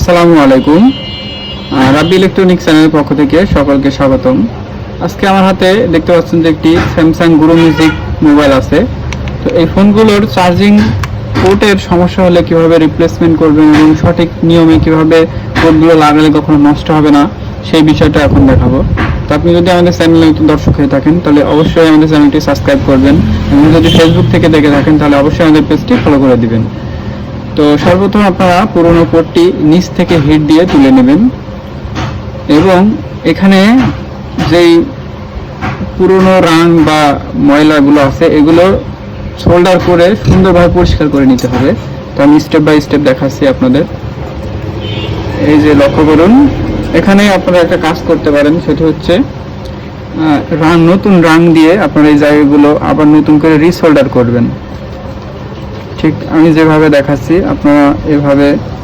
আসসালামু আলাইকুম। রাব্বি ইলেকট্রনিক্স চ্যানেলের পক্ষ থেকে সকলকে স্বাগতম। আজকে আমার হাতে দেখতে পাচ্ছেন যে একটি স্যামসাং গুরু মিউজিক মোবাইল আছে। তো এই ফোনগুলোর চার্জিং পোর্টের সমস্যা হলে কিভাবে রিপ্লেসমেন্ট করবেন এবং সঠিক নিয়মে কিভাবে পোর্টগুলো লাগালে কখনো নষ্ট হবে না সেই বিষয়টা এখন দেখাবো। তো আপনি যদি আমাদের চ্যানেলে নতুন দর্শক হয়ে থাকেন তাহলে অবশ্যই আমাদের চ্যানেলটি সাবস্ক্রাইব করবেন এবং যদি ফেসবুক থেকে দেখে থাকেন তাহলে অবশ্যই আমাদের পেজটি ফলো করে দিবেন। তো সর্বপ্রথম আপনারা পুরনো পোর্টটি নিচ থেকে হিট দিয়ে তুলে নেবেন এবং এখানে যেই পুরনো রাং বা ময়লাগুলো আছে এগুলো সোল্ডার করে সুন্দরভাবে পরিষ্কার করে নিতে হবে। তো আমি স্টেপ বাই স্টেপ দেখাচ্ছি আপনাদের। এই যে লক্ষ্য করুন, এখানে আপনারা একটা কাজ করতে পারেন, সেটা হচ্ছে নতুন রাং দিয়ে আপনারা এই জায়গাগুলো আবার নতুন করে রিসোল্ডার করবেন। ঠিক আমি যেভাবে দেখাচ্ছি আপনারা এভাবে